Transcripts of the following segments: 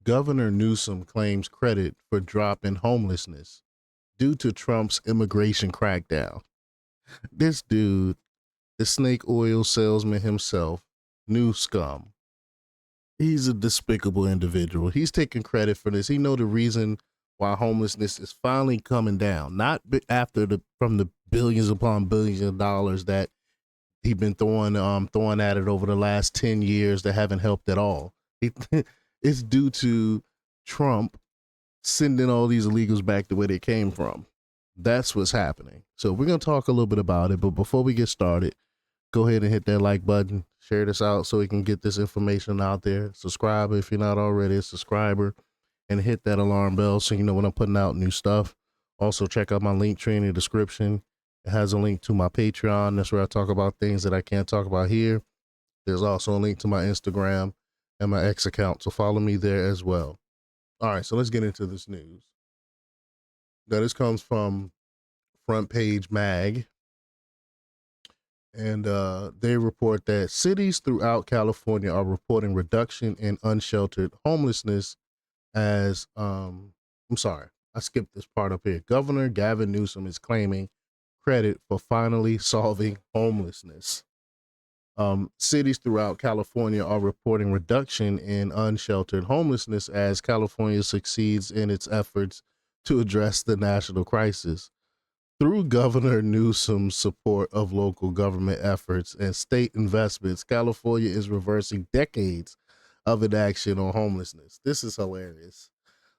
Governor Newsom claims credit for drop in homelessness due to Trump's immigration crackdown. This dude, the snake oil salesman himself, new scum. He's a despicable individual. He's taking credit for this. He know the reason why homelessness is finally coming down, not after the from the billions upon billions of dollars that he's been throwing at it over the last 10 years that haven't helped at all. It, it's due to Trump sending all these illegals back to where they came from. That's what's happening. So we're gonna talk a little bit about it, but before we get started, go ahead and hit that like button, share this out so we can get this information out there. Subscribe if you're not already a subscriber, and hit that alarm bell so you know when I'm putting out new stuff. Also, check out my link tree in the description. It has a link to my Patreon. That's where I talk about things that I can't talk about here. There's also a link to my Instagram and my X account, so follow me there as well. All right, so let's get into this news. Now, this comes from Front Page Mag, and they report that cities throughout California are reporting reduction in unsheltered homelessness as I'm sorry, I skipped this part up here. Governor Gavin Newsom is claiming credit for finally solving homelessness. Cities throughout California are reporting reduction in unsheltered homelessness as California succeeds in its efforts to address the national crisis. Through Governor Newsom's support of local government efforts and state investments, California is reversing decades of inaction on homelessness. This is hilarious.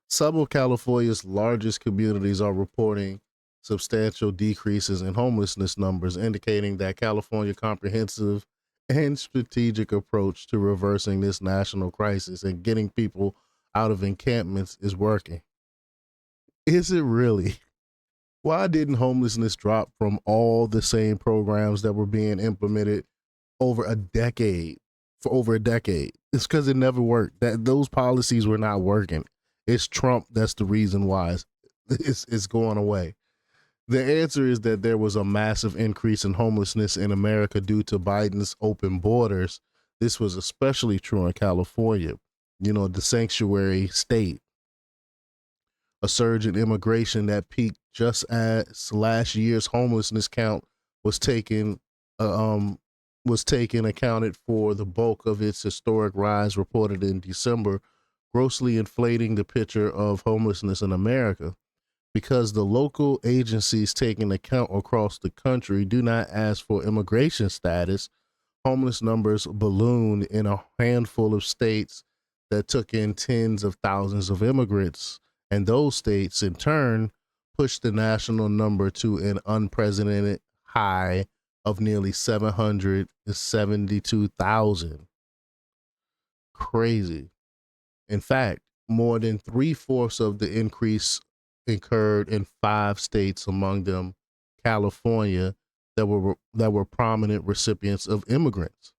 Some of California's largest communities are reporting substantial decreases in homelessness numbers, indicating that California's comprehensive and strategic approach to reversing this national crisis and getting people out of encampments is working. Is it really? Why didn't homelessness drop from all the same programs that were being implemented over a decade? For over a decade, it's because it never worked. That those policies were not working. It's Trump that's the reason why it's going away. The answer is that there was a massive increase in homelessness in America due to Biden's open borders. This was especially true in California, the sanctuary state. A surge in immigration that peaked just as last year's homelessness count was taken accounted for the bulk of its historic rise reported in December, grossly inflating the picture of homelessness in America. Because the local agencies taking account across the country do not ask for immigration status, homeless numbers ballooned in a handful of states that took in tens of thousands of immigrants, and those states in turn pushed the national number to an unprecedented high of nearly 772,000. Crazy. In fact, more than three-fourths of the increase occurred in 5 states, among them California, that were prominent recipients of immigrants.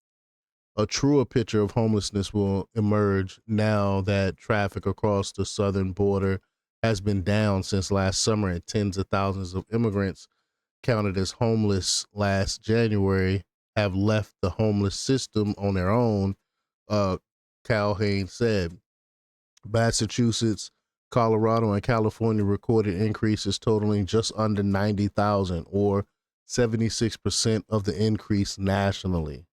A truer picture of homelessness will emerge now that traffic across the southern border has been down since last summer, and tens of thousands of immigrants counted as homeless last January have left the homeless system on their own, Calhoun said. Massachusetts, Colorado, and California recorded increases totaling just under 90,000, or 76% of the increase nationally.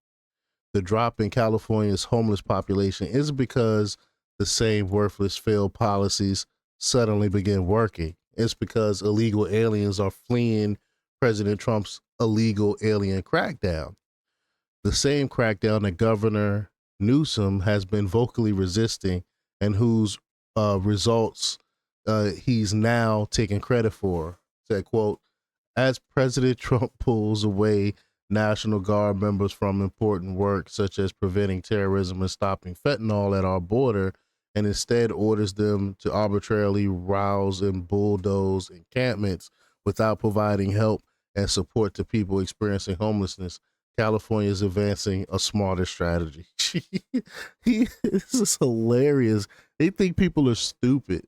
The drop in California's homeless population is because the same worthless failed policies suddenly begin working. It's because illegal aliens are fleeing President Trump's illegal alien crackdown. The same crackdown that Governor Newsom has been vocally resisting and whose results he's now taking credit for. Said, quote, as President Trump pulls away National Guard members from important work such as preventing terrorism and stopping fentanyl at our border, and instead orders them to arbitrarily rouse and bulldoze encampments without providing help and support to people experiencing homelessness, California is advancing a smarter strategy. This is hilarious. They think people are stupid,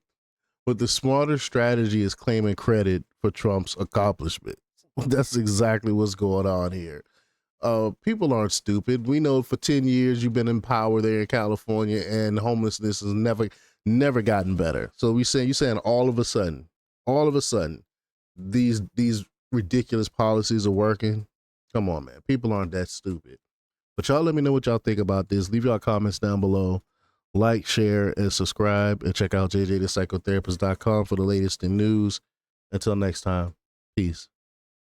but the smarter strategy is claiming credit for Trump's accomplishment. That's exactly what's going on here. People aren't stupid. We know for 10 years you've been in power there in California, and homelessness is never gotten better. So you saying all of a sudden, these ridiculous policies are working. Come on, man. People aren't that stupid. But y'all let me know what y'all think about this. Leave y'all comments down below. Like, share, and subscribe. And check out jjthepsychotherapist.com for the latest in news. Until next time, peace.